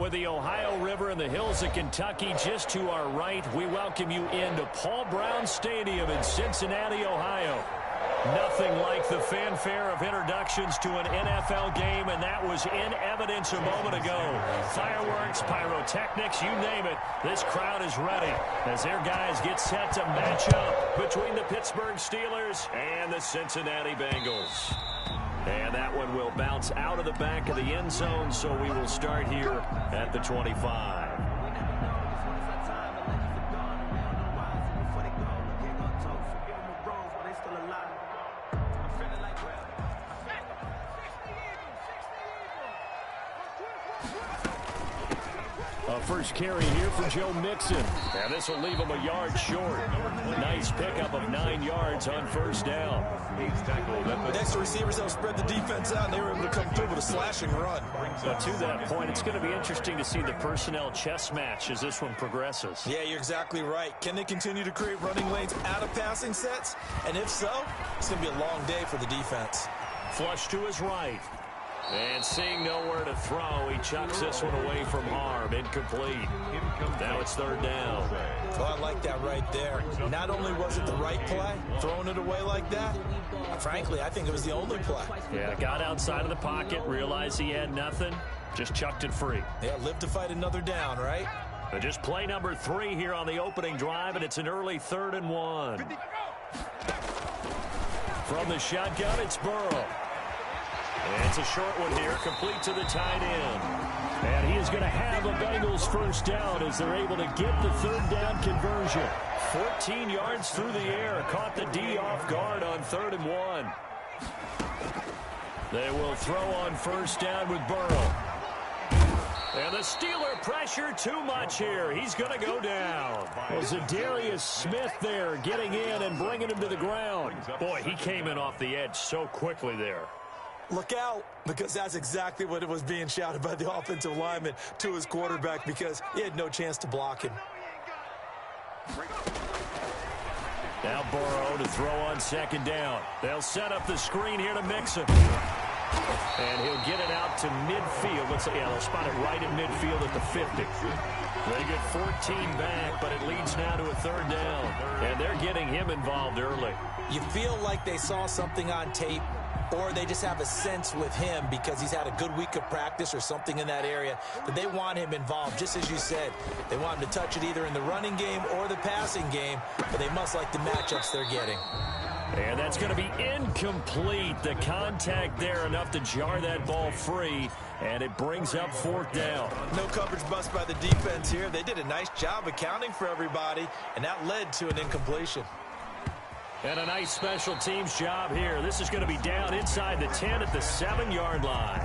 with the Ohio River and the hills of Kentucky just to our right, we welcome you into Paul Brown Stadium in Cincinnati, Ohio. Nothing like the fanfare of introductions to an NFL game, and that was in evidence a moment ago. Fireworks, pyrotechnics, you name it, this crowd is ready as their guys get set to match up between the Pittsburgh Steelers and the Cincinnati Bengals. And that one will bounce out of the back of the end zone, so we will start here at the 25. First carry here for Joe Mixon. And this will leave him a yard short. Nice pickup of 9 yards on first down. Next to receivers, they'll spread the defense out, and they were able to come through with a slashing run. But to that point, it's going to be interesting to see the personnel chess match as this one progresses. Yeah, you're exactly right. Can they continue to create running lanes out of passing sets? And if so, it's going to be a long day for the defense. Flush to his right. And seeing nowhere to throw, he chucks this one away from harm. Incomplete. Now it's third down. Well, I like that right there. Not only was it the right play, throwing it away like that, frankly, I think it was the only play. Yeah, got outside of the pocket, realized he had nothing, just chucked it free. Yeah, live to fight another down, right? But just play number 3 here on the opening drive, and it's an early 3rd and 1. From the shotgun, it's Burrow. And it's a short one here, complete to the tight end. And he is going to have a Bengals first down as they're able to get the third down conversion. 14 yards through the air, caught the D off guard on 3rd and 1. They will throw on first down with Burrow. And the Steeler pressure too much here. He's going to go down. Well, Zadarius Smith there getting in and bringing him to the ground. Boy, he came in off the edge so quickly there. Look out, because that's exactly what it was being shouted by the offensive lineman to his quarterback, because he had no chance to block him. Now Burrow to throw on second down. They'll set up the screen here to Mixon. And he'll get it out to midfield. They'll spot it right in midfield at the 50. They get 14 back, but it leads now to a third down. And they're getting him involved early. You feel like they saw something on tape, or they just have a sense with him because he's had a good week of practice or something in that area that they want him involved. Just as you said, they want him to touch it either in the running game or the passing game, but they must like the matchups they're getting. And that's going to be incomplete. The contact there enough to jar that ball free, and it brings up 4th down. No coverage bust by the defense here. They did a nice job accounting for everybody, and that led to an incompletion. And a nice special teams job here. This is going to be down inside the 10 at the 7-yard line.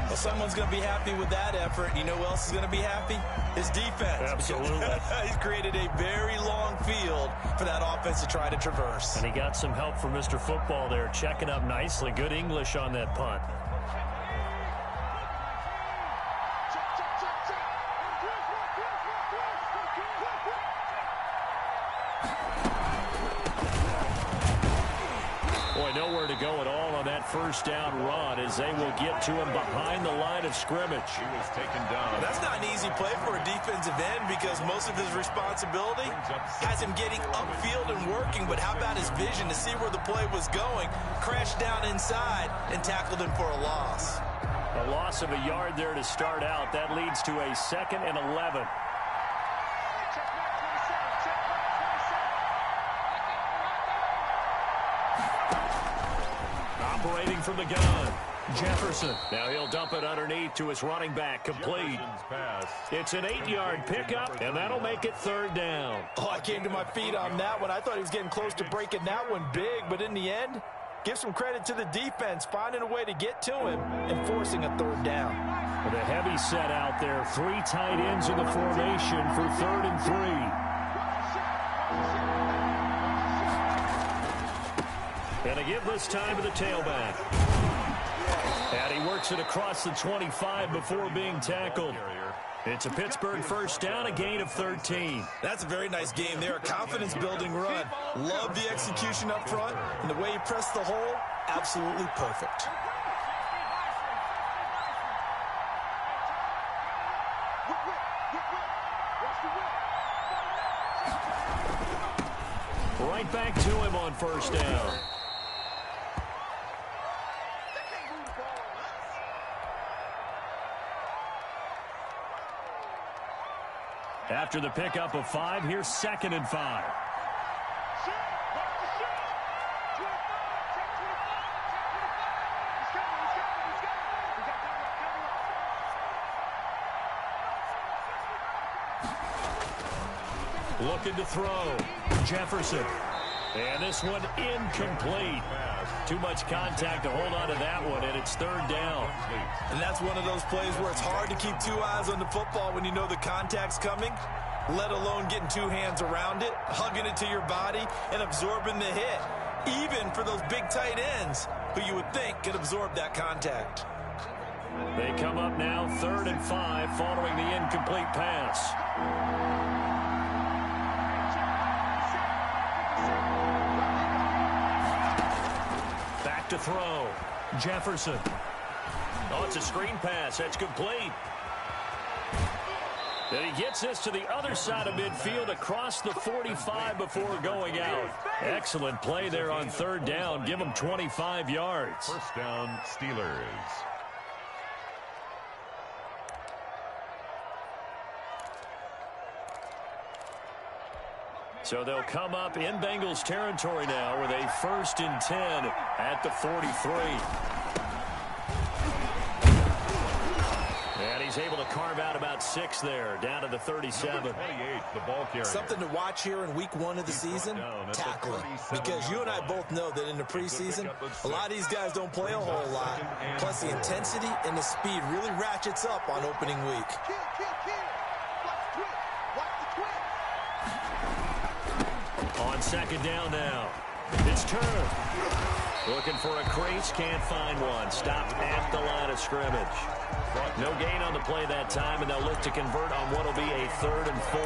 Well, someone's going to be happy with that effort. You know who else is going to be happy? His defense. Absolutely. He's created a very long field for that offense to try to traverse. And he got some help from Mr. Football there, checking up nicely. Good English on that punt. Nowhere to go at all on that first down run as they will get to him behind the line of scrimmage. He was taken down. That's not an easy play for a defensive end because most of his responsibility has him getting upfield and working, but how about his vision to see where the play was going, crashed down inside, and tackled him for a loss. A loss of a yard there to start out. That leads to a 2nd and 11. Operating from the gun, Jefferson. Now he'll dump it underneath to his running back, complete. It's an 8-yard pickup, and that'll make it 3rd down. Oh, I came to my feet on that one. I thought he was getting close to breaking that one big, but in the end, give some credit to the defense, finding a way to get to him and forcing a 3rd down. With a heavy set out there, 3 tight ends in the formation for 3rd and 3. And they give this time to the tailback. And he works it across the 25 before being tackled. It's a Pittsburgh first down, a gain of 13. That's a very nice game there, a confidence-building run. Love the execution up front, and the way he pressed the hole, absolutely perfect. Right back to him on first down. After the pickup of 5, here's 2nd and 5. Looking to throw. Jefferson. And this one incomplete. Too much contact to hold on to that one, and it's 3rd down. And that's one of those plays where it's hard to keep 2 eyes on the football when you know the contact's coming, let alone getting 2 hands around it, hugging it to your body, and absorbing the hit, even for those big tight ends who you would think could absorb that contact. They come up now 3rd and 5 following the incomplete pass. Back to throw. Jefferson. Oh, it's a screen pass. That's complete. And he gets this to the other side of midfield across the 45 before going out. Excellent play there on 3rd down. Give him 25 yards. First down, Steelers. So they'll come up in Bengals territory now with a 1st and 10 at the 43. And he's able to carve out about 6 there, down to the 37. 28, the ball carrier. Something to watch here in week 1 of the season, tackling. Because you and I both know that in the preseason, a lot of these guys don't play a whole lot. Plus the intensity and the speed really ratchets up on opening week. On 2nd down now. It's turned. Looking for a crease, can't find one. Stopped at the line of scrimmage. No gain on the play that time, and they'll look to convert on what will be a 3rd and 4.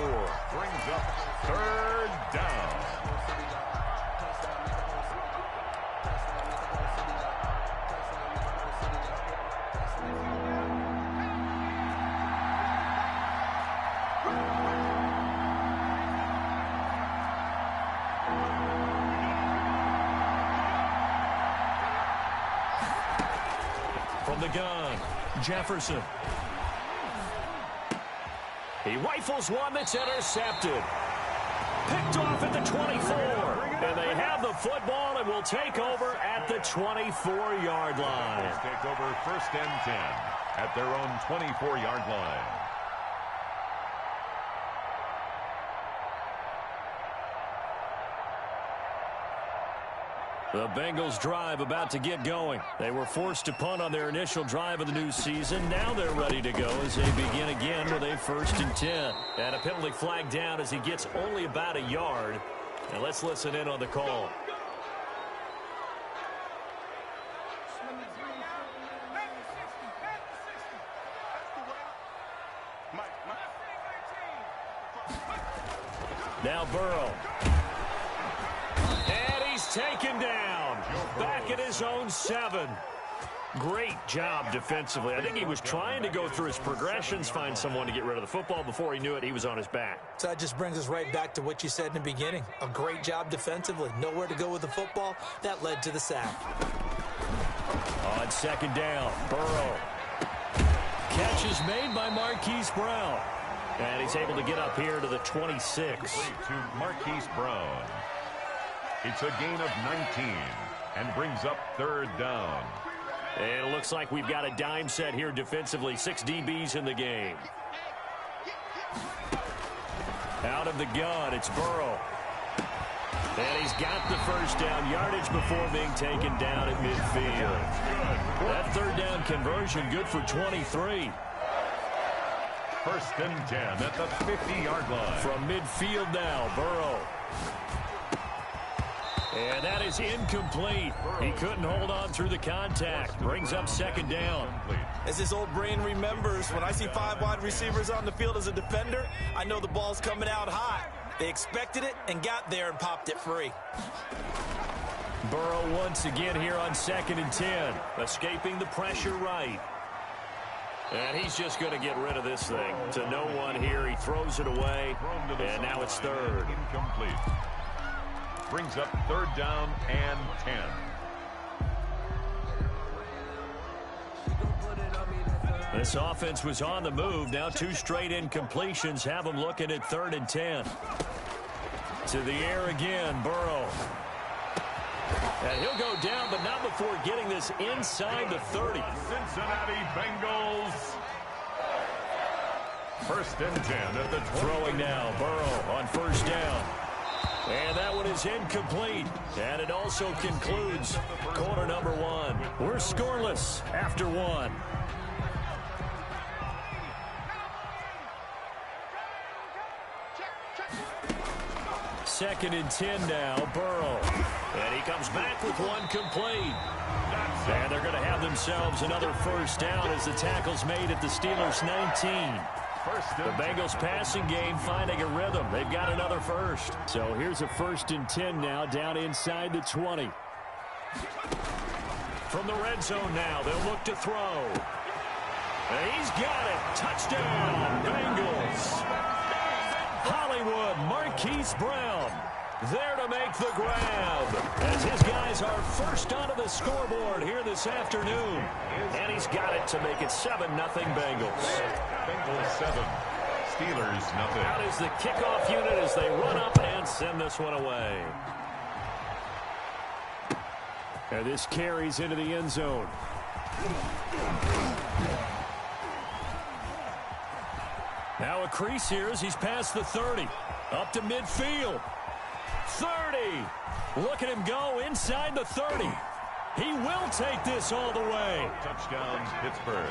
Brings up 3rd down. From the gun, Jefferson. He rifles one that's intercepted. Picked off at the 24. And they have the football and will take over at the 24-yard line. Take over 1st and 10 at their own 24-yard line. The Bengals drive about to get going. They were forced to punt on their initial drive of the new season. Now they're ready to go as they begin again with a 1st and 10. And a penalty flag down as he gets only about a yard. And let's listen in on the call. Now Burrow. And he's taken down. Back at his own 7. Great job defensively. I think he was trying to go through his progressions, find someone to get rid of the football. Before he knew it, he was on his back. So that just brings us right back to what you said in the beginning. A great job defensively. Nowhere to go with the football. That led to the sack. On 2nd down, Burrow. Catch is made by Marquise Brown. And he's able to get up here to the 26. To Marquise Brown. It's a gain of 19 and brings up 3rd down. And it looks like we've got a dime set here defensively. 6 DBs in the game. Out of the gun, it's Burrow. And he's got the 1st down yardage before being taken down at midfield. That 3rd down conversion good for 23. 1st and 10 at the 50-yard line. From midfield now, Burrow. And that is incomplete. He couldn't hold on through the contact. Brings up 2nd down. As his old brain remembers, when I see 5 wide receivers on the field as a defender, I know the ball's coming out hot. They expected it and got there and popped it free. Burrow once again here on 2nd and 10. Escaping the pressure right. And he's just going to get rid of this thing. To no one here. He throws it away. And now it's 3rd. Incomplete. brings up 3rd down and 10. This offense was on the move. Now 2 straight incompletions have them looking at 3rd and 10. To the air again, Burrow. And he'll go down, but not before getting this inside the 30. Cincinnati Bengals. 1st and 10 at the 20. Throwing now, Burrow on 1st down. And that one is incomplete. And it also concludes quarter number 1. We're scoreless after 1. 2nd and 10 now, Burrow. And he comes back with 1 complete. And they're going to have themselves another 1st down as the tackle's made at the Steelers' 19. The Bengals passing game finding a rhythm. They've got another 1st. So here's a 1st and 10 now down inside the 20. From the red zone now, they'll look to throw. And he's got it. Touchdown, Bengals. Hollywood Marquise Brown there to make the grab as his guys are first onto the scoreboard here this afternoon. And he's got it to make it 7-0 Bengals. Bengals 7, Steelers 0. Out is the kickoff unit as they run up and send this one away. And this carries into the end zone. Now a crease here as he's past the 30. Up to midfield. 30. Look at him go inside the 30. He will take this all the way. Touchdown, Pittsburgh.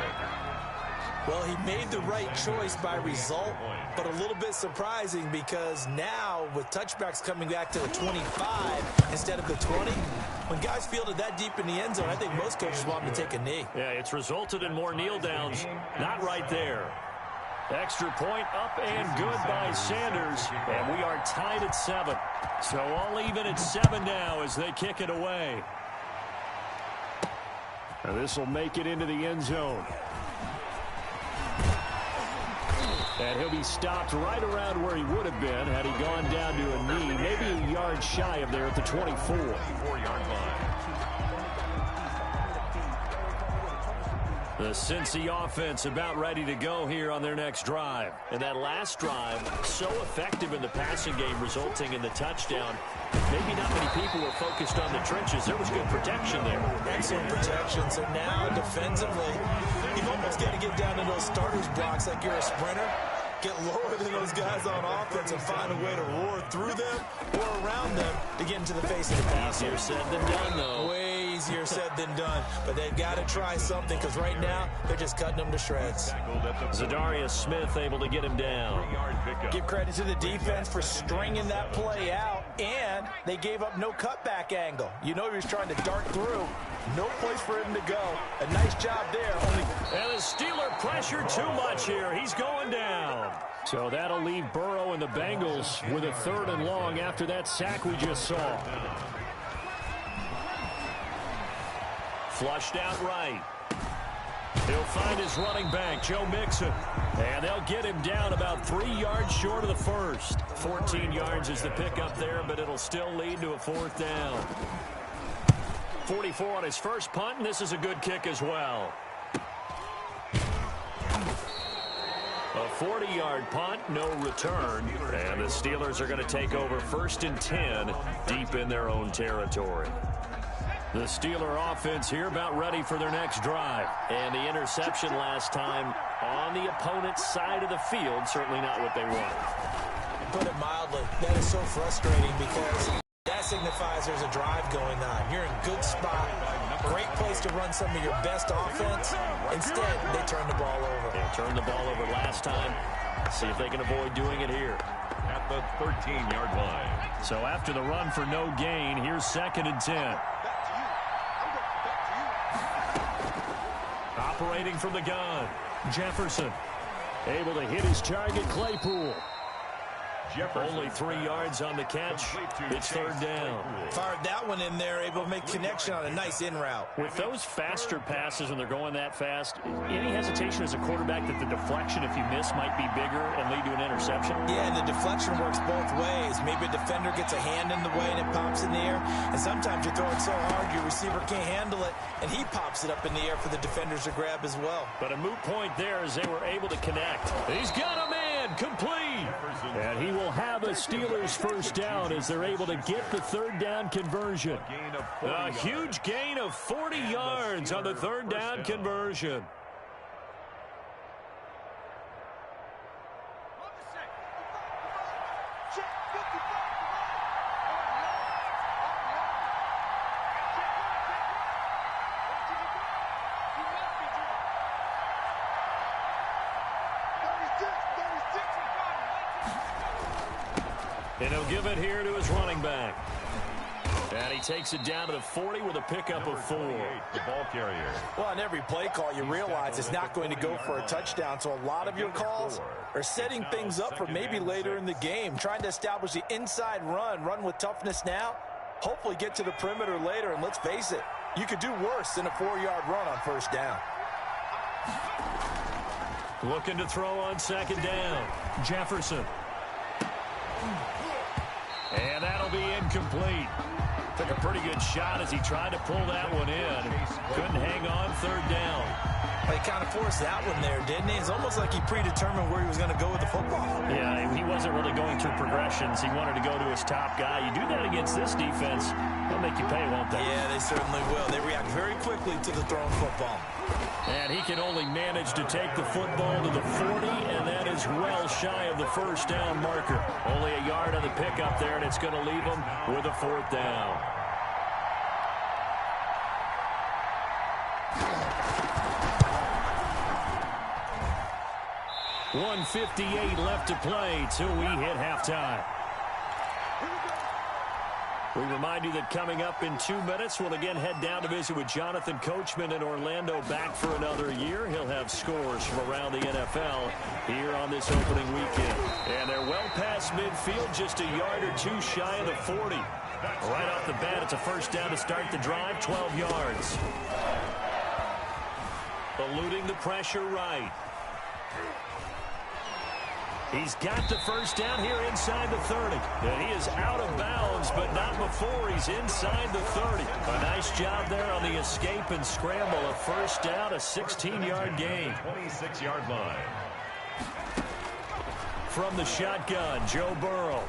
Well, he made the right choice by result, but a little bit surprising because now with touchbacks coming back to the 25 instead of the 20, when guys fielded that deep in the end zone, I think most coaches want him to take a knee. Yeah, it's resulted in more kneel downs. Not right there. Extra point up and good by Sanders, and we are tied at 7. So all even at 7 now as they kick it away. And this will make it into the end zone. And he'll be stopped right around where he would have been had he gone down to a knee, maybe a yard shy of there at the 24. 4-yard line. The Cincy offense about ready to go here on their next drive. And that last drive, so effective in the passing game, resulting in the touchdown. Maybe not many people were focused on the trenches. There was good protection there. Excellent protection. So now defensively, you've almost got to get down to those starters blocks like you're a sprinter. Get lower than those guys on offense and find a way to roar through them or around them to get into the face of the passer. Easier said than done, though. Way easier said than done. But they've got to try something because right now they're just cutting them to shreds. Zadarius Smith able to get him down. Give credit to the defense for stringing that play out, and they gave up no cutback angle. You know he was trying to dart through. No place for him to go. A nice job there. And the Steeler pressure too much here. He's going down. So that'll leave Burrow and the Bengals with a 3rd and long after that sack we just saw. Flushed out right. He'll find his running back, Joe Mixon. And they'll get him down about 3 yards short of the first. 14 yards is the pickup there, but it'll still lead to a 4th down. 44 on his first punt, and this is a good kick as well. A 40-yard punt, no return. And the Steelers are going to take over 1st and 10 deep in their own territory. The Steeler offense here about ready for their next drive. And the interception last time on the opponent's side of the field, certainly not what they wanted. Put it mildly, that is so frustrating because that signifies there's a drive going on. You're in a good spot. Great place to run some of your best offense. Instead, they turn the ball over. They turned the ball over last time. See if they can avoid doing it here. At the 13-yard line. So after the run for no gain, here's 2nd and 10. Operating from the gun, Jefferson. Able to hit his target, Claypool. Only 3 yards on the catch. It's third down. Fired that one in there, able to make connection on a nice in route. With those faster passes when they're going that fast, any hesitation as a quarterback that the deflection, if you miss, might be bigger and lead to an interception? Yeah, and the deflection works both ways. Maybe a defender gets a hand in the way and it pops in the air. And sometimes you throw it so hard your receiver can't handle it, and he pops it up in the air for the defenders to grab as well. But a moot point there as they were able to connect. He's got a man, complete. And he will have a Steelers first down as they're able to get the third down conversion. A huge gain of 40 yards on the third down conversion. And he'll give it here to his running back. And he takes it down to the 40 with a pickup of 4. The ball carrier. Well, on every play call, you realize it's not going to go for a touchdown. So a lot of your calls are setting things up for maybe later in the game, trying to establish the inside run with toughness now, hopefully get to the perimeter later. And let's face it, you could do worse than a 4-yard run on first down. Looking to throw on second down. Jefferson. And that'll be incomplete. Took a pretty good shot as he tried to pull that one in. Couldn't hang on third down. He kind of forced that one there, didn't he? It's almost like he predetermined where he was going to go with the football. Yeah, he wasn't really going through progressions. He wanted to go to his top guy. You do that against this defense, they'll make you pay, won't they? Yeah, they certainly will. They react very quickly to the thrown football. And he can only manage to take the football to the 40, and that is well shy of the first down marker. Only a yard on the pickup there, and it's going to leave him with a fourth down. .158 left to play till we hit halftime. We remind you that coming up in 2 minutes, we'll again head down to visit with Jonathan Coachman in Orlando, back for another year. He'll have scores from around the NFL here on this opening weekend. And they're well past midfield, just a yard or two shy of the 40. Right off the bat, it's a first down to start the drive, 12 yards. Eluding the pressure right. He's got the first down here inside the 30. And he is out of bounds, but not before he's inside the 30. A nice job there on the escape and scramble. A first down, a 16-yard gain. 26-yard line. From the shotgun, Joe Burrow.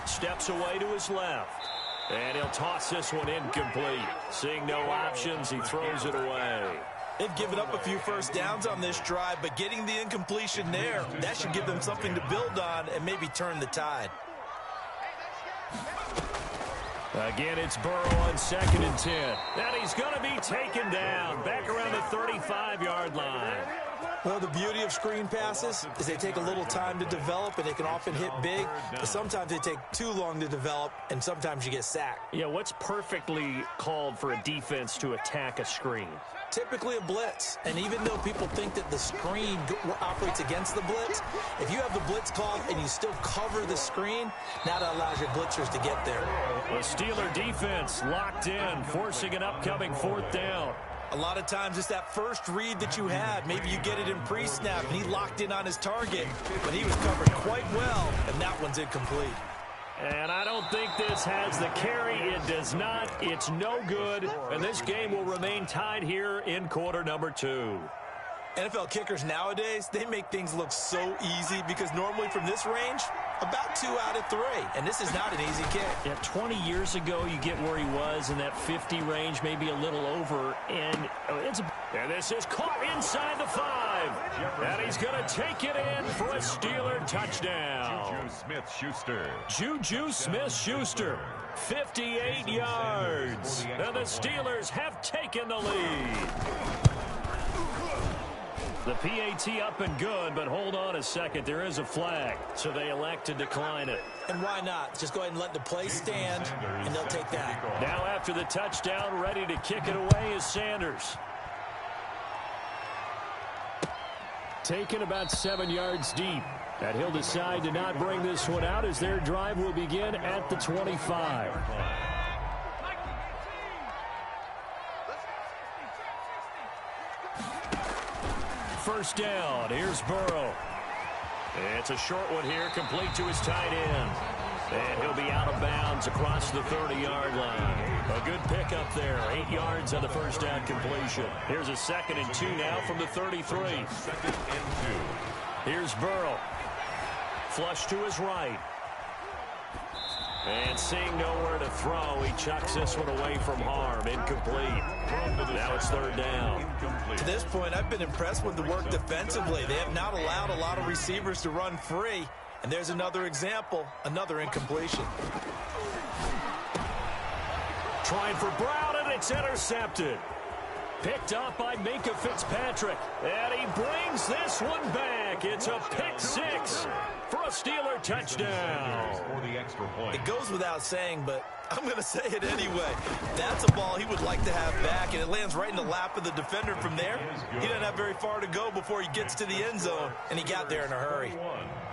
Steps away to his left. And he'll toss this one incomplete. Seeing no options, he throws it away. They've given up a few first downs on this drive, but getting the incompletion there, that should give them something to build on and maybe turn the tide. Again, it's Burrow on 2nd and 10. And he's going to be taken down back around the 35-yard line. Well, the beauty of screen passes is they take a little time to develop, and they can often hit big. But sometimes they take too long to develop, and sometimes you get sacked. Yeah, what's perfectly called for a defense to attack a screen? Typically a blitz, and even though people think that the screen operates against the blitz, if you have the blitz called and you still cover the screen, now that allows your blitzers to get there. The Steeler defense locked in, forcing an upcoming fourth down. A lot of times it's that first read that you had. Maybe you get it in pre-snap, and he locked in on his target, but he was covered quite well, and that one's incomplete. And I don't think this has the carry. It does not. It's no good. And this game will remain tied here in quarter number 2. NFL kickers nowadays, they make things look so easy because normally from this range, about 2 out of 3. And this is not an easy kick. Yeah, 20 years ago, you get where he was in that 50 range, maybe a little over. And this is caught inside the 5. And he's going to take it in for a Steeler touchdown. Juju Smith-Schuster, 58 yards. And the Steelers have taken the lead. The PAT up and good, but hold on a second. There is a flag, so they elect to decline it. And why not? Just go ahead and let the play stand, and they'll take that. Now after the touchdown, ready to kick it away is Sanders. Taken about 7 yards deep. And he'll decide to not bring this one out as their drive will begin at the 25. First down. Here's Burrow. It's a short one here, complete to his tight end. And he'll be out of bounds across the 30-yard line. A good pickup there. 8 yards on the first down completion. Here's a 2nd and 2 now from the 33. 2nd and 2. Here's Burrow. Flush to his right. And seeing nowhere to throw, he chucks this one away from harm. Incomplete. Now it's 3rd down. To this point, I've been impressed with the work defensively. They have not allowed a lot of receivers to run free. And there's another example, another incompletion. Trying for Brown, and it's intercepted. Picked up by Minkah Fitzpatrick. And he brings this one back. It's a pick 6 for a Steeler touchdown. For the extra point. It goes without saying, but I'm going to say it anyway. That's a ball he would like to have back, and it lands right in the lap of the defender from there. He doesn't have very far to go before he gets to the end zone, and he got there in a hurry.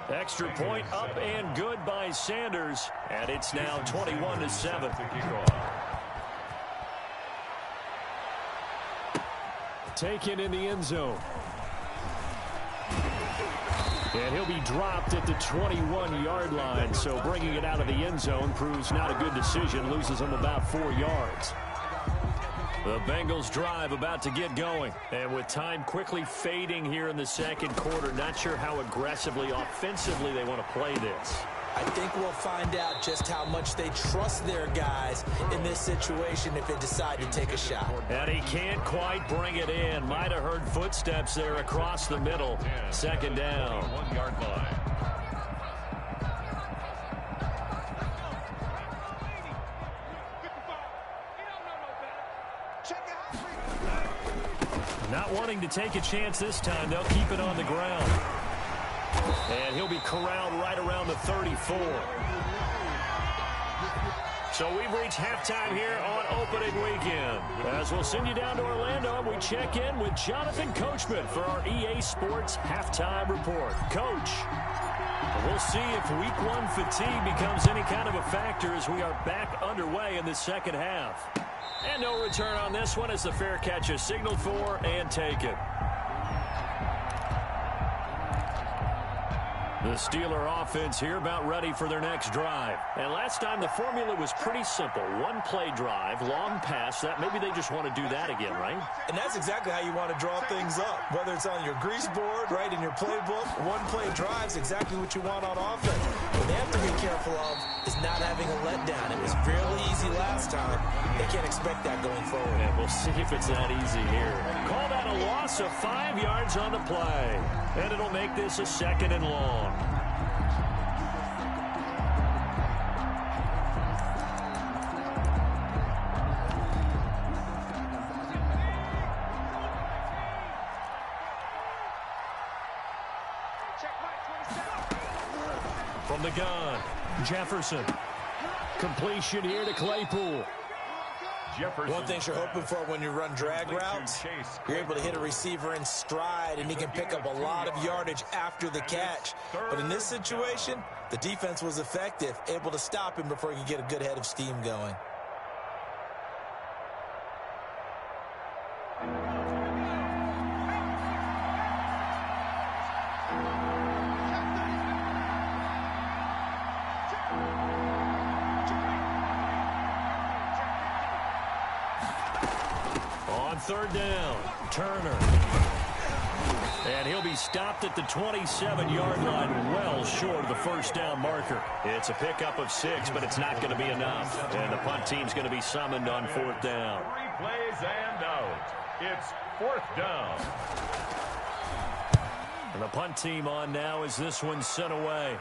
Extra point up and good by Sanders, and it's now 21-7. Taken in the end zone. And he'll be dropped at the 21-yard line, so bringing it out of the end zone proves not a good decision, loses him about 4 yards. The Bengals drive about to get going, and with time quickly fading here in the second quarter, not sure how aggressively, offensively they want to play this. I think we'll find out just how much they trust their guys in this situation if they decide to take a shot. And he can't quite bring it in. Might have heard footsteps there across the middle. 2nd down. 1-yard line. Not wanting to take a chance this time, they'll keep it on the ground. And he'll be corralled right around the 34. So we've reached halftime here on opening weekend. As we'll send you down to Orlando, we check in with Jonathan Coachman for our EA Sports Halftime Report. Coach, we'll see if Week 1 fatigue becomes any kind of a factor as we are back underway in the second half. And no return on this one as the fair catch is signaled for and taken. The Steeler offense here about ready for their next drive. And last time the formula was pretty simple. One-play drive, long pass. That maybe they just want to do that again, right? And that's exactly how you want to draw things up. Whether it's on your grease board, right in your playbook, one-play drive's exactly what you want on offense. What they have to be careful of is not having a letdown. It was fairly easy last time. They can't expect that going forward. And we'll see if it's that easy here. Call that a loss of 5 yards on the play. And it'll make this a 2nd and long. From the gun, Jefferson. Completion here to Claypool. One thing you're hoping for when you run drag routes, you're able to hit a receiver in stride, and he can pick up a lot of yardage after the catch. But in this situation, the defense was effective, able to stop him before he could get a good head of steam going. On 3rd down, Turner. And he'll be stopped at the 27-yard line, well short of the first down marker. It's a pickup of 6, but it's not going to be enough. And the punt team's going to be summoned on 4th down. 3 plays and out. It's 4th down. And the punt team on now as this one's sent away.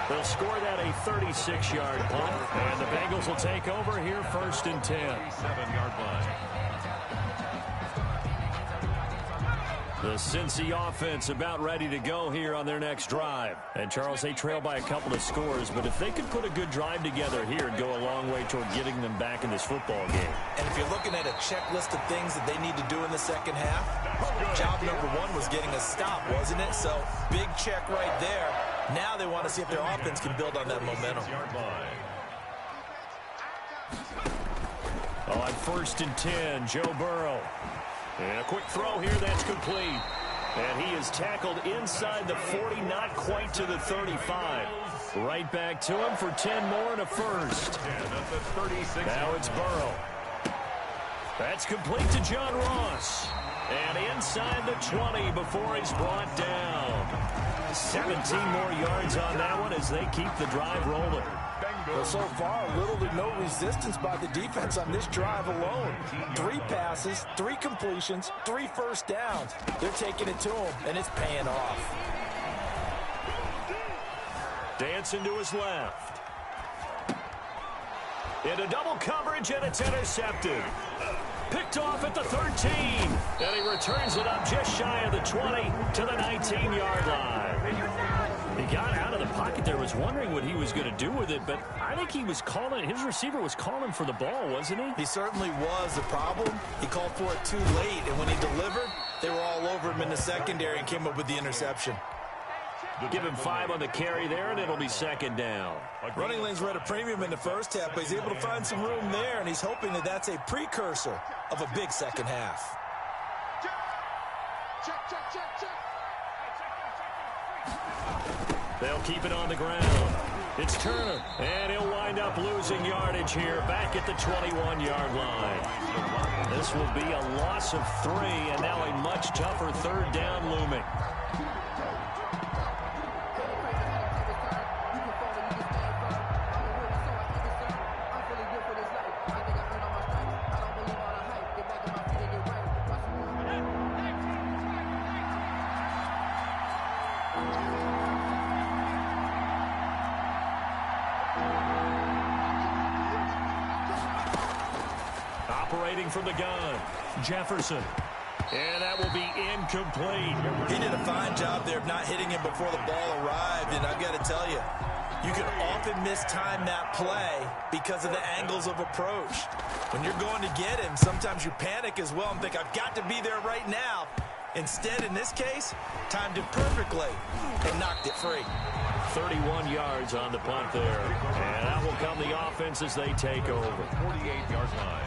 They'll score that a 36-yard punt, and the Bengals will take over here 1st and 10. 7-yard line. The Cincy offense about ready to go here on their next drive. And, Charles, they trail by a couple of scores, but if they could put a good drive together here, it'd go a long way toward getting them back in this football game. And if you're looking at a checklist of things that they need to do in the second half, job number one was getting a stop, wasn't it? So, big check right there. Now they want to see if their offense can build on that momentum. On 1st and 10, Joe Burrow. And a quick throw here, that's complete. And he is tackled inside the 40, not quite to the 35. Right back to him for 10 more and a first. Now it's Burrow. That's complete to John Ross. And inside the 20 before he's brought down. 17 more yards on that one as they keep the drive rolling. Well, so far, little to no resistance by the defense on this drive alone. 3 passes, 3 completions, 3 first downs. They're taking it to him, and it's paying off. Dancing to his left. Into double coverage, and it's intercepted. Picked off at the 13. And he returns it up just shy of the 20 to the 19-yard line. He got out of the pocket there, was wondering what he was going to do with it, but I think he was calling, his receiver was calling for the ball, wasn't he? He certainly was. The problem, he called for it too late, and when he delivered, they were all over him in the secondary and came up with the interception. Give him 5 on the carry there, and it'll be second down. Running lanes were at a premium in the first half, but he's able to find some room there, and he's hoping that that's a precursor of a big second half. They'll keep it on the ground. It's Turner, and he'll wind up losing yardage here back at the 21-yard line. This will be a loss of 3, and now a much tougher third down looming. Operating from the gun, Jefferson. And that will be incomplete. He did a fine job there of not hitting him before the ball arrived, and I've got to tell you, you can often mistime that play because of the angles of approach. When you're going to get him, sometimes you panic as well and think, I've got to be there right now. Instead, in this case, timed it perfectly and knocked it free. 31 yards on the punt there. And that will come the offense as they take over. 48-yard line.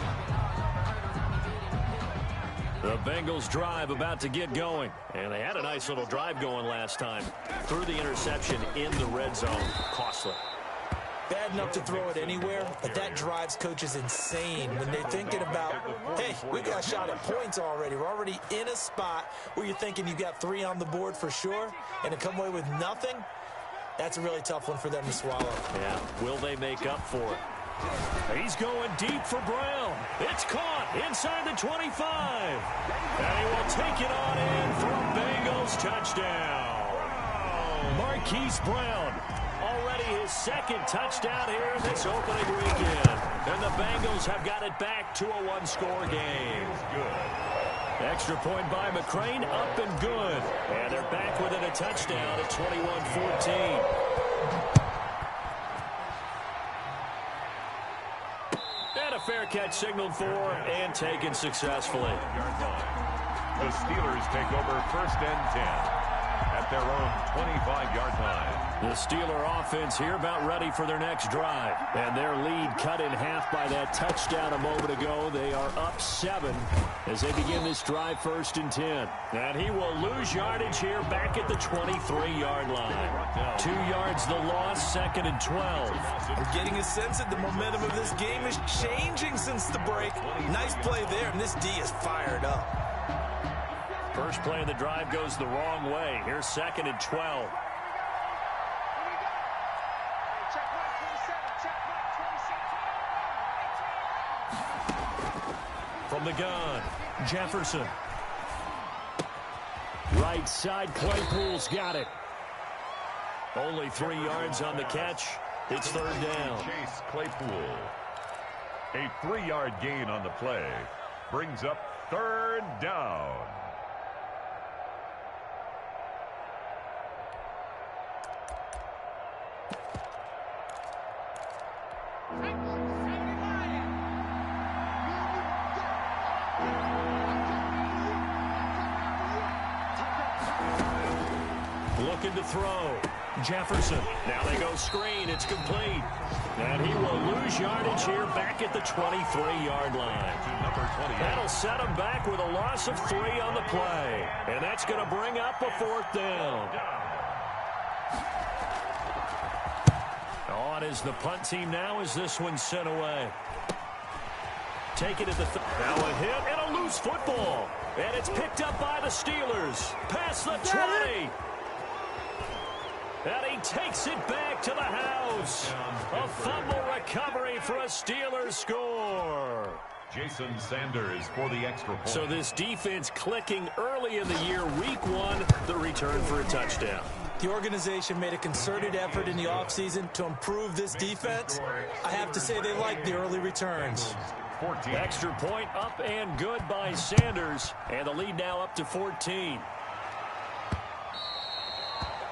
The Bengals drive about to get going. And they had a nice little drive going last time. Threw the interception in the red zone. Costly. Bad enough to throw it anywhere, but that drives coaches insane when they're thinking about, hey, we got a shot at points already. We're already in a spot where you're thinking you got 3 on the board for sure, and to come away with nothing, that's a really tough one for them to swallow. Yeah, will they make up for it? He's going deep for Brown. It's caught inside the 25. And he will take it on in for a Bengals touchdown. Marquise Brown, already his 2nd touchdown here in this opening weekend. And the Bengals have got it back to a 1-score game. Extra point by McCrane, up and good. And they're back within a touchdown at 21-14. And a fair catch signaled for and taken successfully. The Steelers take over 1st and 10 at their own 25-yard line. The Steeler offense here about ready for their next drive. And their lead cut in half by that touchdown a moment ago. They are up 7 as they begin this drive 1st and 10. And he will lose yardage here back at the 23-yard line. 2 yards the loss, 2nd and 12. I'm getting a sense that the momentum of this game is changing since the break. Nice play there, and this D is fired up. First play of the drive goes the wrong way. Here's 2nd and 12. From the gun, Jefferson. Right side, Claypool's got it. Only 3 yards on the catch. It's 3rd down. Chase Claypool. A 3-yard gain on the play brings up 3rd down. looking to throw. Jefferson. Now they go screen. It's complete. And he will lose yardage here back at the 23-yard line. That'll set him back with a loss of 3 on the play. And that's going to bring up a 4th down. On is the punt team now as this one's sent away. Take it at the now a hit and a loose football. And it's picked up by the Steelers. Past the 20. And he takes it back to the house. A fumble recovery for a Steelers score. Jason Sanders for the extra point. So this defense clicking early in the year, week 1, the return for a touchdown. The organization made a concerted effort in the offseason to improve this defense. I have to say they like the early returns. 14. Extra point up and good by Sanders. And the lead now up to 14.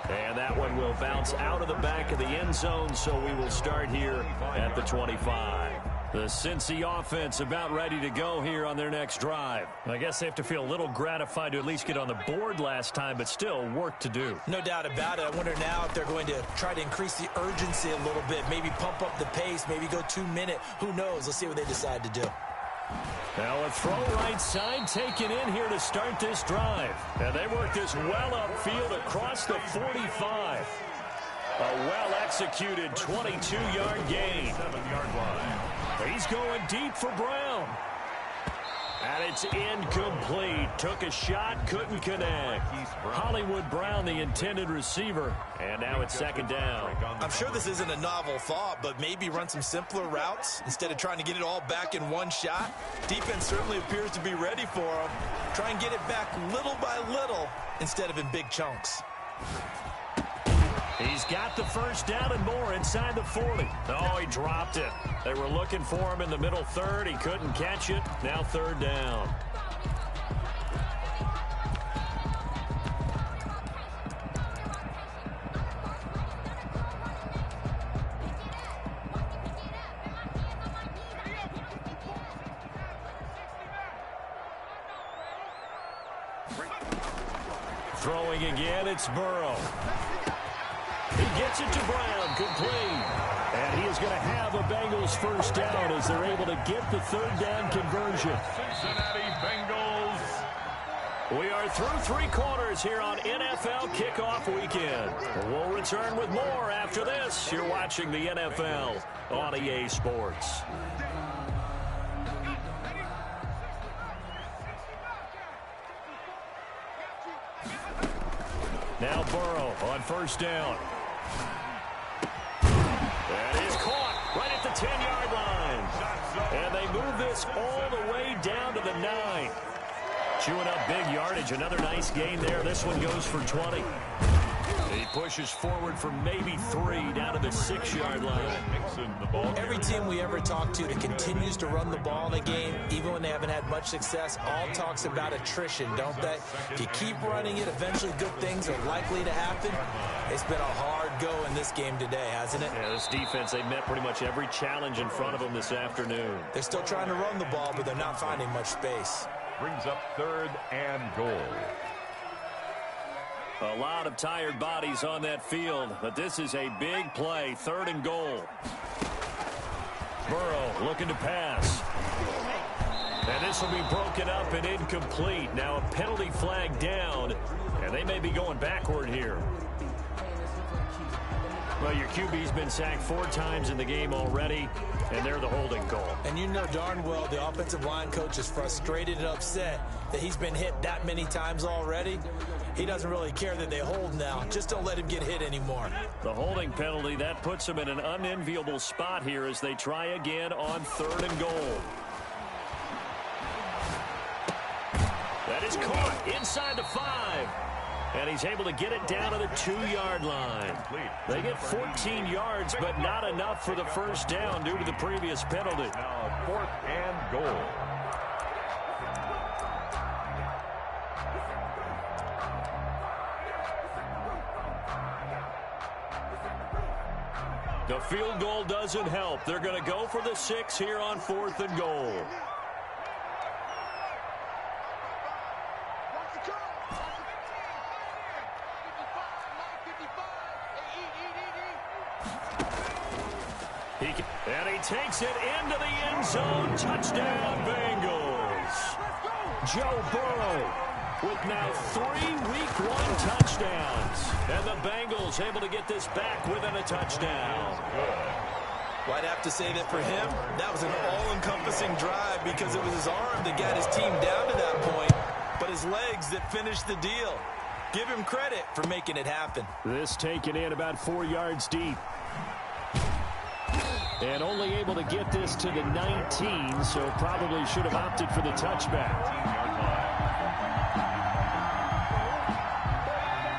And that one will bounce out of the back of the end zone, so we will start here at the 25. The Cincy offense about ready to go here on their next drive. I guess they have to feel a little gratified to at least get on the board last time, but still work to do. No doubt about it. I wonder now if they're going to try to increase the urgency a little bit, maybe pump up the pace, maybe go 2-minute. Who knows? Let's see what they decide to do. Now a throw right side taken in here to start this drive. And they work this well upfield across the 45. A well-executed 22-yard gain. 7-yard line. He's going deep for Brown. And it's incomplete. Took a shot, couldn't connect. Hollywood Brown, the intended receiver. And now it's 2nd down. I'm sure this isn't a novel thought, but maybe run some simpler routes instead of trying to get it all back in one shot. Defense certainly appears to be ready for him. Try and get it back little by little instead of in big chunks. He's got the 1st down and more inside the 40. Oh, he dropped it. They were looking for him in the middle 3rd. He couldn't catch it. Now 3rd down. Throwing again, it's Burrow. He gets it to Brown, complete. And he is going to have a Bengals 1st down as they're able to get the 3rd down conversion. Cincinnati Bengals. We are through 3 quarters here on NFL Kickoff Weekend. We'll return with more after this. You're watching the NFL on EA Sports. Now Burrow on 1st down. That is caught right at the 10-yard line. And they move this all the way down to the 9. Chewing up big yardage. Another nice gain there. This one goes for 20. He pushes forward for maybe 3 down to the 6-yard line. Every team we ever talk to that continues to run the ball in a game, even when they haven't had much success, all talks about attrition, don't they? If you keep running it, eventually good things are likely to happen. It's been a hard go in this game today, hasn't it? Yeah, this defense, they met pretty much every challenge in front of them this afternoon. They're still trying to run the ball, but they're not finding much space. Brings up 3rd and goal. A lot of tired bodies on that field, but this is a big play. 3rd and goal. Burrow looking to pass. And this will be broken up and incomplete. Now a penalty flag down, and they may be going backward here. Well, your QB's been sacked 4 times in the game already, and they're the holding call. And you know darn well the offensive line coach is frustrated and upset that he's been hit that many times already. He doesn't really care that they hold now. Just don't let him get hit anymore. The holding penalty, that puts them in an unenviable spot here as they try again on 3rd and goal. That is caught inside the 5. And he's able to get it down to the 2-yard line. They get 14 yards, but not enough for the 1st down due to the previous penalty. Now 4th and goal. The field goal doesn't help. They're going to go for the 6 here on 4th and goal. And he takes it into the end zone. Touchdown, Bengals. Joe Burrow with now 3 Week 1 touchdowns. And the Bengals able to get this back within a touchdown. Well, I'd have to say that for him, that was an all-encompassing drive because it was his arm that got his team down to that point, but his legs that finished the deal. Give him credit for making it happen. This taken in about 4 yards deep. And only able to get this to the 19, so probably should have opted for the touchback.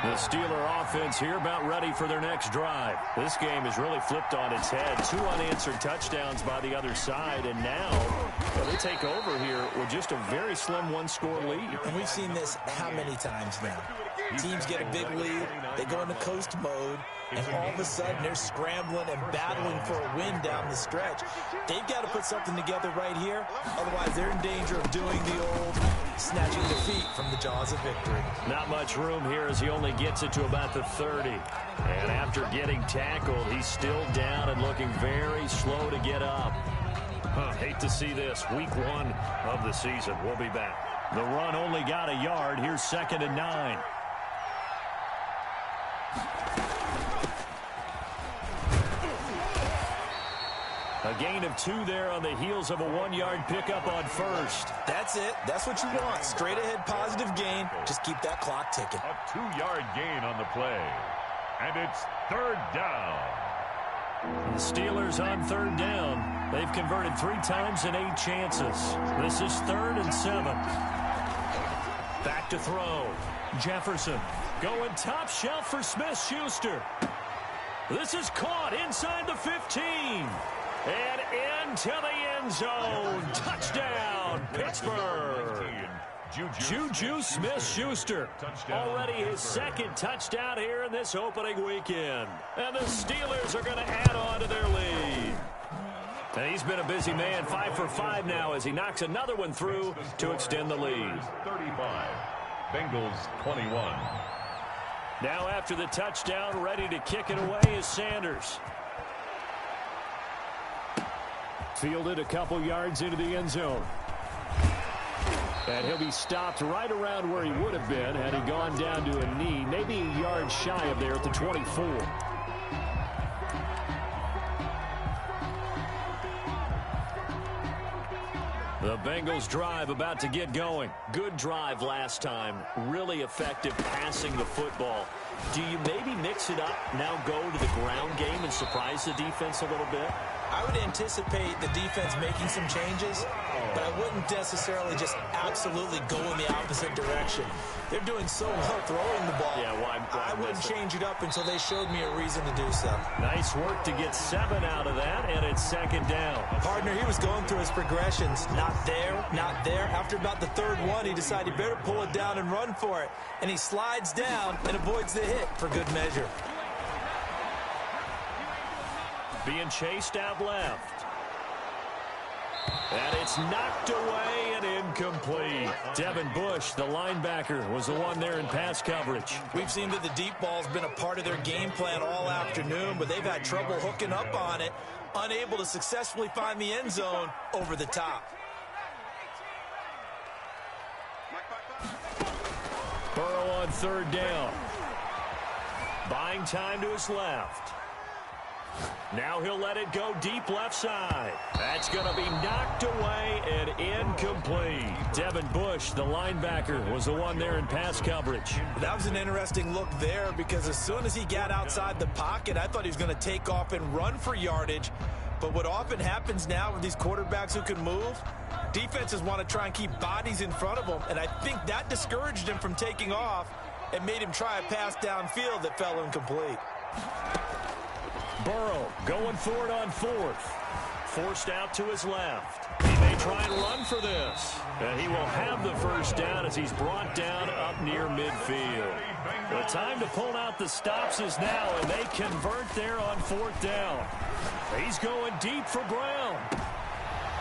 The Steeler offense here about ready for their next drive. This game is really flipped on its head. 2 unanswered touchdowns by the other side, and now they take over here with just a very slim 1-score lead. And we've seen this how many times now? Teams get a big lead, they go into coast mode, and all of a sudden they're scrambling and battling for a win down the stretch. They've got to put something together right here, otherwise they're in danger of doing the old snatching defeat from the jaws of victory. Not much room here as he only gets it to about the 30. And after getting tackled, he's still down and looking very slow to get up. Hate to see this. Week 1 of the season. We'll be back. The run only got a yard. Here's 2nd and 9. A gain of 2 there on the heels of a 1-yard pickup on first. That's it. That's what you want. Straight ahead positive gain. Just keep that clock ticking. A 2-yard gain on the play. And it's 3rd down. The Steelers on 3rd down. They've converted 3 times in 8 chances. This is 3rd and 7. Back to throw. Jefferson going top shelf for Smith-Schuster. This is caught inside the 15. And into the end zone. Touchdown, Pittsburgh. Juju Smith-Schuster. Already his 2nd touchdown here in this opening weekend. And the Steelers are going to add on to their lead. And he's been a busy man, 5 for 5 now as he knocks another one through to extend the lead. 35, Bengals 21. Now after the touchdown, ready to kick it away is Sanders. Fielded a couple yards into the end zone. And he'll be stopped right around where he would have been had he gone down to a knee, maybe a yard shy of there at the 24. The Bengals drive about to get going. Good drive last time. Really effective passing the football. Do you maybe mix it up, now go to the ground game and surprise the defense a little bit? I would anticipate the defense making some changes, but I wouldn't necessarily just absolutely go in the opposite direction. They're doing so well throwing the ball. Yeah, why I wouldn't change it up until they showed me a reason to do so. Nice work to get 7 out of that, and it's 2nd down. Partner, he was going through his progressions. Not there, not there. After about the 3rd one, he decided he better pull it down and run for it. And he slides down and avoids the hit for good measure. Being chased out left. And it's knocked away and incomplete. Devin Bush, the linebacker, was the one there in pass coverage. We've seen that the deep ball's been a part of their game plan all afternoon, but they've had trouble hooking up on it, unable to successfully find the end zone over the top. Burrow on 3rd down. Buying time to his left. Now he'll let it go deep left side. That's going to be knocked away and incomplete. Devin Bush, the linebacker, was the one there in pass coverage. That was an interesting look there because as soon as he got outside the pocket, I thought he was going to take off and run for yardage. But what often happens now with these quarterbacks who can move, defenses want to try and keep bodies in front of them, and I think that discouraged him from taking off and made him try a pass downfield that fell incomplete. Burrow going for it on 4th. Forced out to his left. He may try and run for this. And he will have the 1st down as he's brought down up near midfield. The time to pull out the stops is now, and they convert there on 4th down. He's going deep for Brown.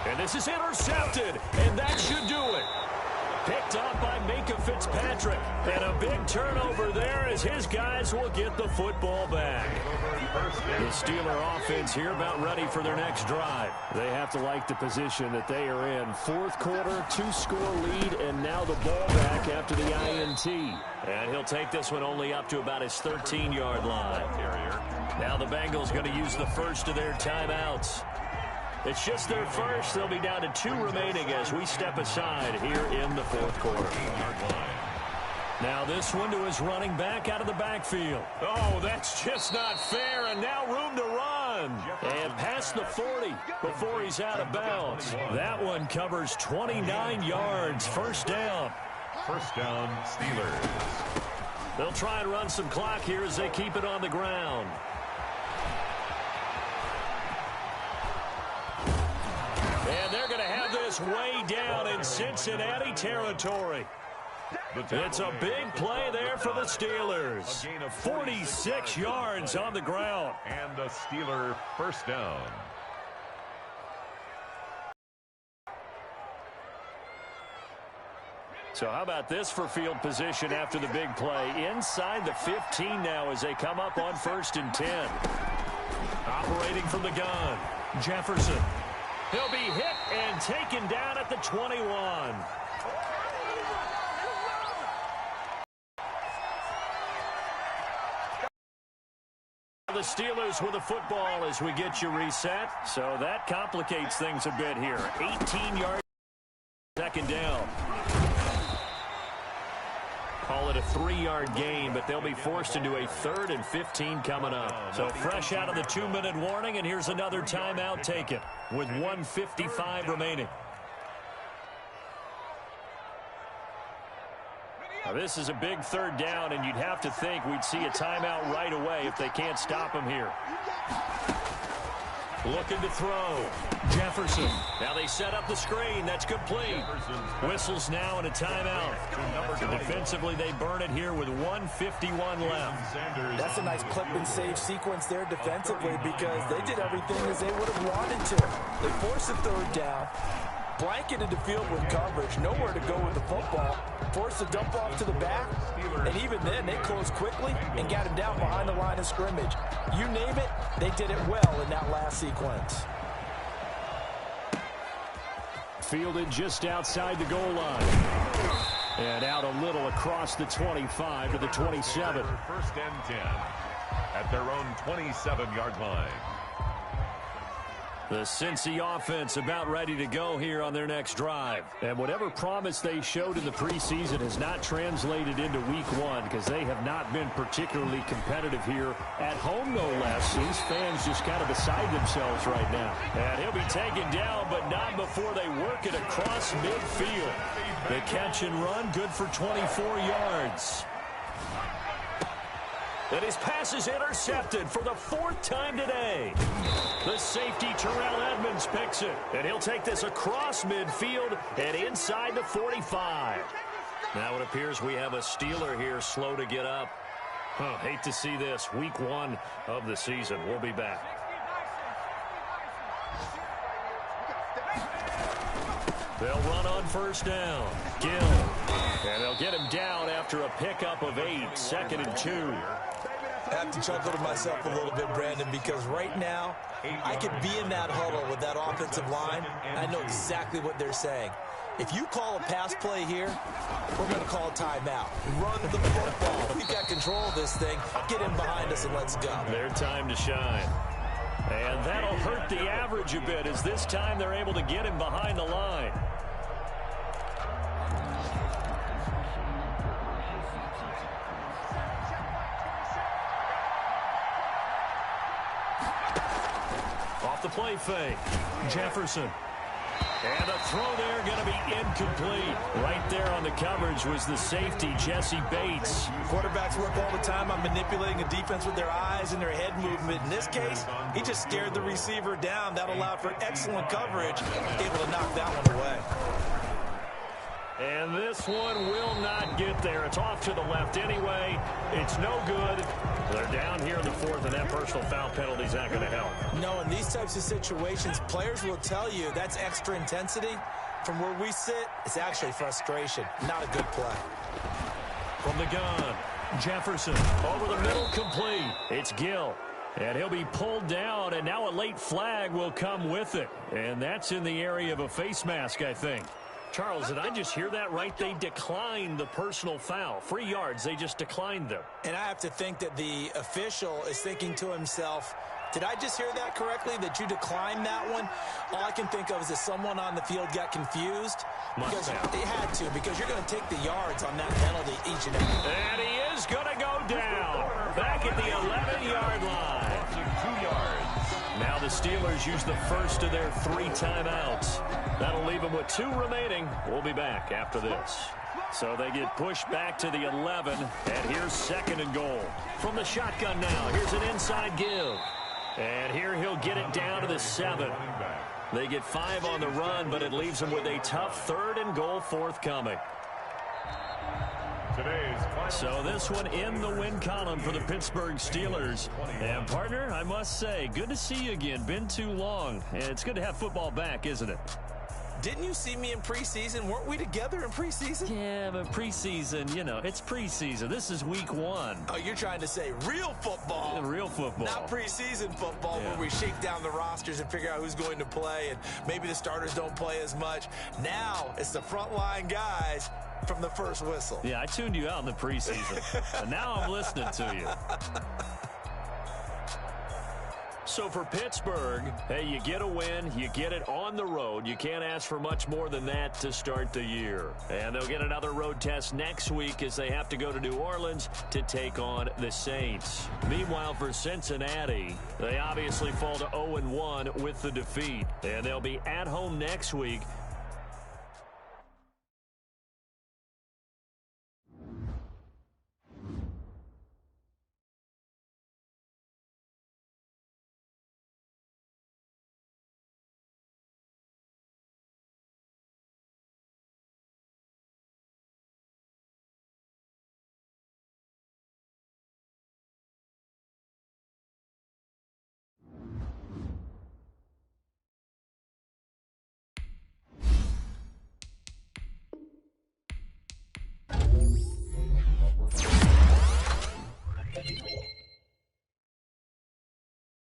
And this is intercepted, and that should do it. Picked up by Minka Fitzpatrick. And a big turnover there as his guys will get the football back. The Steeler offense here about ready for their next drive. They have to like the position that they are in. Fourth quarter, 2-score lead, and now the ball back after the INT. And he'll take this one only up to about his 13-yard line. Now the Bengals going to use the first of their timeouts. It's just their first. They'll be down to 2 remaining as we step aside here in the fourth quarter. Now this one to his running back out of the backfield. Oh, that's just not fair, and now room to run. And past the 40 before he's out of bounds. That one covers 29 yards. First down. First down, Steelers. They'll try and run some clock here as they keep it on the ground. And they're going to have this way down in Cincinnati territory. It's a big play there for the Steelers. 46 yards on the ground. And the Steeler first down. So how about this for field position after the big play? Inside the 15 now as they come up on 1st and 10. Operating from the gun, Jefferson. He'll be hit and taken down at the 21. The Steelers with the football as we get you reset. So that complicates things a bit here. 18 yards, second down. Call it a 3-yard gain, but they'll be forced into a 3rd and 15 coming up. So fresh out of the 2-minute warning, and here's another timeout taken with 1:55 remaining. Now this is a big 3rd down, and you'd have to think we'd see a timeout right away if they can't stop him here. Looking to throw. Jefferson. Now they set up the screen. That's complete. Whistles now and a timeout. Defensively, they burn it here with 1:51 left. That's a nice clip and save sequence there defensively because they did everything as they would have wanted to. They forced the 3rd down, blanketed the field with coverage, nowhere to go with the football, forced the dump off to the back, and even then they closed quickly and got him down behind the line of scrimmage. You name it, they did it well in that last sequence. Fielded just outside the goal line. And out a little across the 25 to the 27. 1st and 10 at their own 27-yard line. The Cincy offense about ready to go here on their next drive. And whatever promise they showed in the preseason has not translated into week 1 because they have not been particularly competitive here at home, no less. These fans just kind of beside themselves right now. And he'll be taken down, but not before they work it across midfield. The catch and run, good for 24 yards. And his pass is intercepted for the 4th time today. The safety, Terrell Edmonds, picks it. And he'll take this across midfield and inside the 45. Now it appears we have a Steeler here slow to get up. Hate to see this. Week 1 of the season. We'll be back. They'll run on 1st down. Gill. And they'll get him down after a pickup of 8. 2nd and 2. I have to chuckle to myself a little bit, Brandon, because right now I could be in that huddle with that offensive line. I know exactly what they're saying. If you call a pass play here, we're going to call a timeout. Run the football. We got control of this thing. Get in behind us and let's go. Their time to shine. And that'll hurt the average a bit as this time they're able to get him behind the line. Off the play fake. Jefferson. And a throw there going to be incomplete. Right there on the coverage was the safety, Jesse Bates. Quarterbacks work all the time on manipulating a defense with their eyes and their head movement. In this case, he just scared the receiver down. That allowed for excellent coverage, able to knock that one away. And this one will not get there. It's off to the left anyway. It's no good. They're down here in the 4th, and that personal foul penalty is not going to help. No, in these types of situations, players will tell you that's extra intensity. From where we sit, it's actually frustration. Not a good play. From the gun, Jefferson over the middle, complete. It's Gill. And he'll be pulled down, and now a late flag will come with it. And that's in the area of a face mask, I think. Charles, did I just hear that right? They declined the personal foul. 3 yards, they just declined them. And I have to think that the official is thinking to himself, did I just hear that correctly, that you declined that one? All I can think of is that someone on the field got confused. Because they had to, because you're going to take the yards on that penalty each and every time. And he is going to go down. Back at the 11-yard line. 2 yards. Now the Steelers use the first of their 3 timeouts. That'll leave them with 2 remaining. We'll be back after this. So they get pushed back to the 11, and here's 2nd and goal. From the shotgun now, here's an inside give. And here he'll get it down to the 7. They get 5 on the run, but it leaves them with a tough 3rd and goal forthcoming. So this one in the win column for the Pittsburgh Steelers. And, partner, I must say, good to see you again. Been too long. And it's good to have football back, isn't it? Didn't you see me in preseason? Weren't we together in preseason? Yeah, but preseason, you know, it's preseason. This is week 1. Oh, you're trying to say real football. Real football. Not preseason football, where we shake down the rosters and figure out who's going to play, and maybe the starters don't play as much. Now it's the frontline guys from the first whistle. Yeah, I tuned you out in the preseason. And now I'm listening to you. So for Pittsburgh, hey, you get a win, you get it on the road. You can't ask for much more than that to start the year. And they'll get another road test next week as they have to go to New Orleans to take on the Saints. Meanwhile, for Cincinnati, they obviously fall to 0-1 with the defeat. And they'll be at home next week